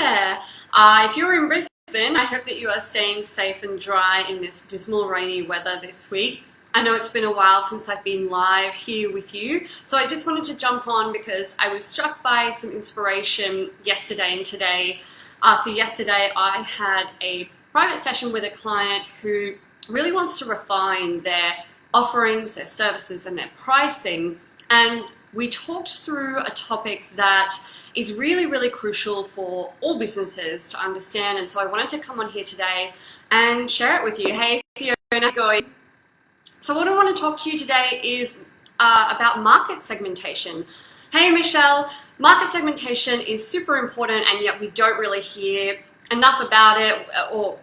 there. If you're in Brisbane, I hope that you are staying safe and dry in this dismal rainy weather this week. I know it's been a while since I've been live here with you, so I just wanted to jump on because I was struck by some inspiration yesterday and today. So yesterday I had a private session with a client who really wants to refine their offerings, their services and their pricing, and we talked through a topic that is really, really crucial for all businesses to understand, and so I wanted to come on here today and share it with you. Hey Fiona, going. So what I want to talk to you today is about market segmentation. Hey Michelle, market segmentation is super important, and yet we don't really hear enough about it or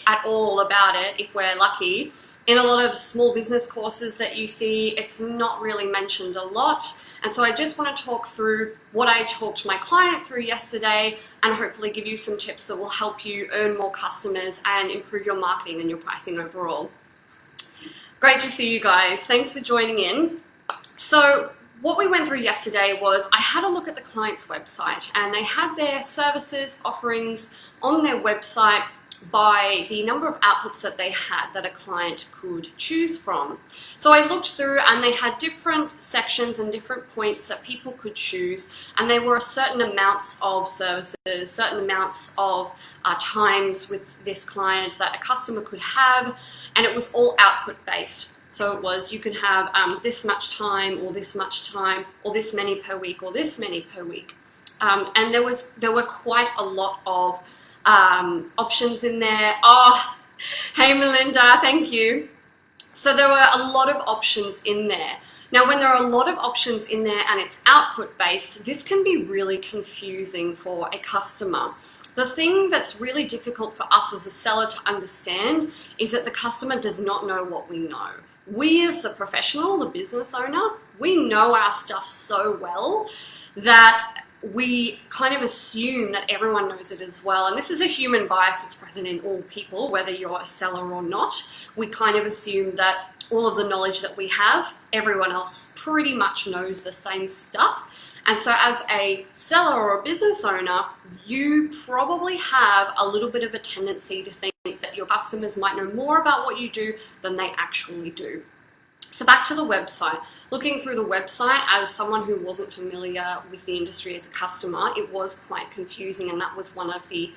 at all about it if we're lucky. In a lot of small business courses that you see, it's not really mentioned a lot. And so I just want to talk through what I talked my client through yesterday and hopefully give you some tips that will help you earn more customers and improve your marketing and your pricing overall. Great to see you guys. Thanks for joining in. So what we went through yesterday was I had a look at the client's website, and they had their services offerings on their website by the number of outputs that they had that a client could choose from. So I looked through, and they had different sections and different points that people could choose, and there were certain amounts of services, certain amounts of times with this client that a customer could have, and it was all output based. So it was, you can have this much time, or this much time, or this many per week, or this many per week. And there were quite a lot of options in there. Oh, hey Melinda, thank you. So there were a lot of options in there. Now, when there are a lot of options in there and it's output based, this can be really confusing for a customer. The thing that's really difficult for us as a seller to understand is that the customer does not know what we know. We as the professional, the business owner, we know our stuff so well that we kind of assume that everyone knows it as well. And this is a human bias that's present in all people, whether you're a seller or not. We kind of assume that all of the knowledge that we have, everyone else pretty much knows the same stuff. And so as a seller or a business owner, you probably have a little bit of a tendency to think that your customers might know more about what you do than they actually do. So back to the website. Looking through the website as someone who wasn't familiar with the industry as a customer, it was quite confusing, and that was one of the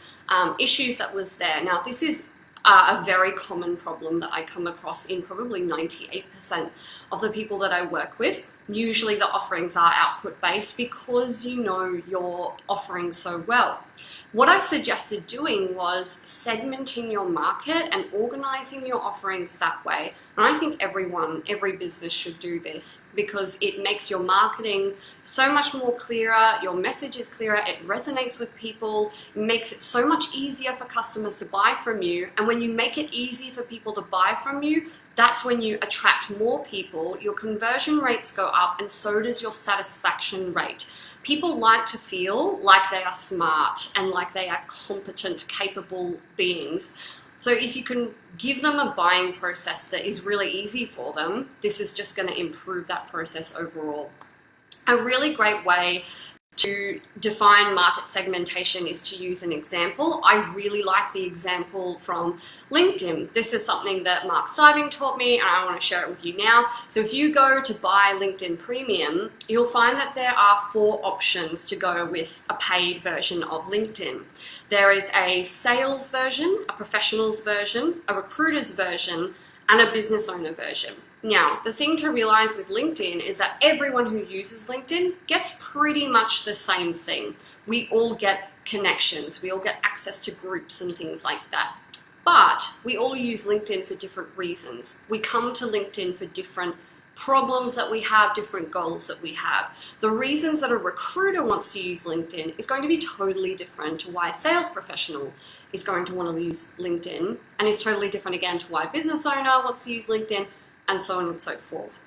issues that was there. Now, this is a very common problem that I come across in probably 98% of the people that I work with. Usually the offerings are output based because you know your offering so well. What I suggested doing was segmenting your market and organizing your offerings that way. And I think every business should do this because it makes your marketing so much more clearer, your message is clearer, it resonates with people, makes it so much easier for customers to buy from you. And when you make it easy for people to buy from you, that's when you attract more people, your conversion rates go up, and so does your satisfaction rate. People like to feel like they are smart and like they are competent, capable beings. So if you can give them a buying process that is really easy for them, this is just going to improve that process overall. A really great way to define market segmentation is to use an example. I really like the example from LinkedIn. This is something that Mark Stiving taught me, and I want to share it with you now. So if you go to buy LinkedIn Premium, you'll find that there are 4 options to go with a paid version of LinkedIn. There is a sales version, a professionals version, a recruiters version, and a business owner version. Now, the thing to realize with LinkedIn is that everyone who uses LinkedIn gets pretty much the same thing. We all get connections, we all get access to groups and things like that. But we all use LinkedIn for different reasons. We come to LinkedIn for different problems that we have, different goals that we have. The reasons that a recruiter wants to use LinkedIn is going to be totally different to why a sales professional is going to want to use LinkedIn, and is totally different again to why a business owner wants to use LinkedIn, and so on and so forth.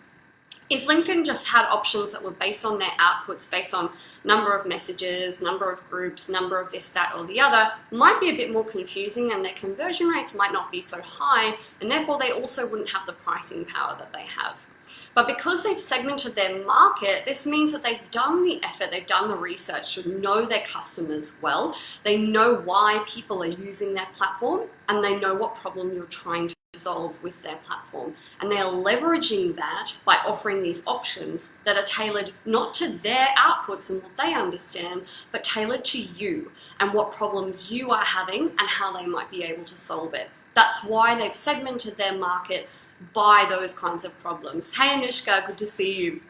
If LinkedIn just had options that were based on their outputs, based on number of messages, number of groups, number of this, that, or the other, might be a bit more confusing and their conversion rates might not be so high, and therefore they also wouldn't have the pricing power that they have. But because they've segmented their market, this means that they've done the effort, they've done the research to know their customers well. They know why people are using their platform, and they know what problem you're trying to solve with their platform. And they are leveraging that by offering these options that are tailored not to their outputs and what they understand, but tailored to you and what problems you are having and how they might be able to solve it. That's why they've segmented their market by those kinds of problems. Hey Anushka, good to see you.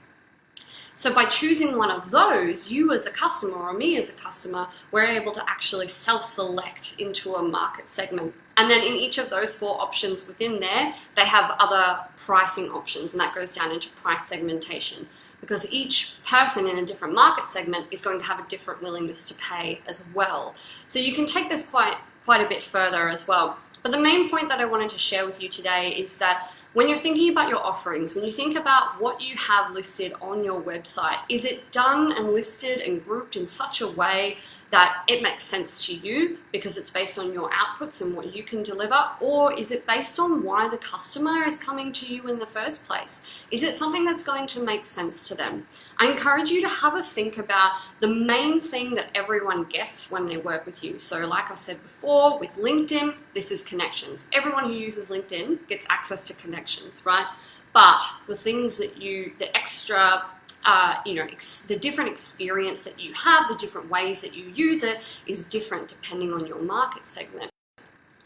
So by choosing one of those, you as a customer or me as a customer, we're able to actually self-select into a market segment. And then in each of those 4 options within there, they have other pricing options, and that goes down into price segmentation, because each person in a different market segment is going to have a different willingness to pay as well. So you can take this quite a bit further as well. But the main point that I wanted to share with you today is that when you're thinking about your offerings, when you think about what you have listed on your website, is it done and listed and grouped in such a way that it makes sense to you because it's based on your outputs and what you can deliver? Or is it based on why the customer is coming to you in the first place? Is it something that's going to make sense to them? I encourage you to have a think about the main thing that everyone gets when they work with you. So like I said before, with LinkedIn, this is connections. Everyone who uses LinkedIn gets access to connections, right? But the things that the extra, the different experience that you have, the different ways that you use it is different depending on your market segment.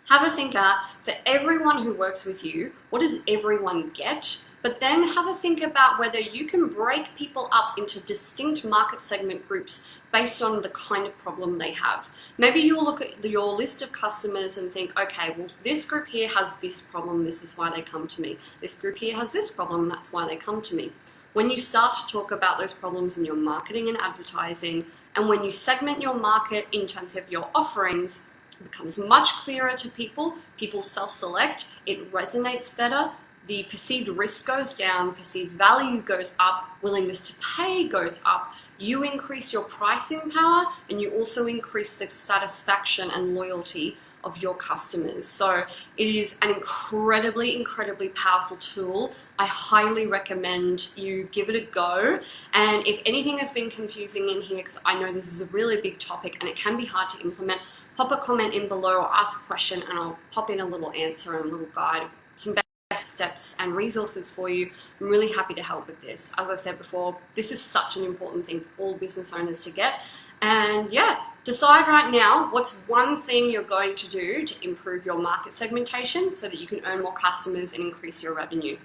Have a think for everyone who works with you, what does everyone get? But then have a think about whether you can break people up into distinct market segment groups based on the kind of problem they have. Maybe you'll look at your list of customers and think, okay, well, this group here has this problem, this is why they come to me. This group here has this problem, that's why they come to me. When you start to talk about those problems in your marketing and advertising, and when you segment your market in terms of your offerings, it becomes much clearer to people. People self-select, it resonates better, the perceived risk goes down, perceived value goes up, willingness to pay goes up, you increase your pricing power, and you also increase the satisfaction and loyalty of your customers. So it is an incredibly powerful tool. I highly recommend you give it a go. And if anything has been confusing in here, because I know this is a really big topic and it can be hard to implement, pop a comment in below or ask a question and I'll pop in a little answer and a little guide, some best steps and resources for you. I'm really happy to help with this. As I said before, this is such an important thing for all business owners to get. And yeah, decide right now what's one thing you're going to do to improve your market segmentation so that you can earn more customers and increase your revenue.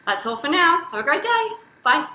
That's all for now. Have a great day. Bye.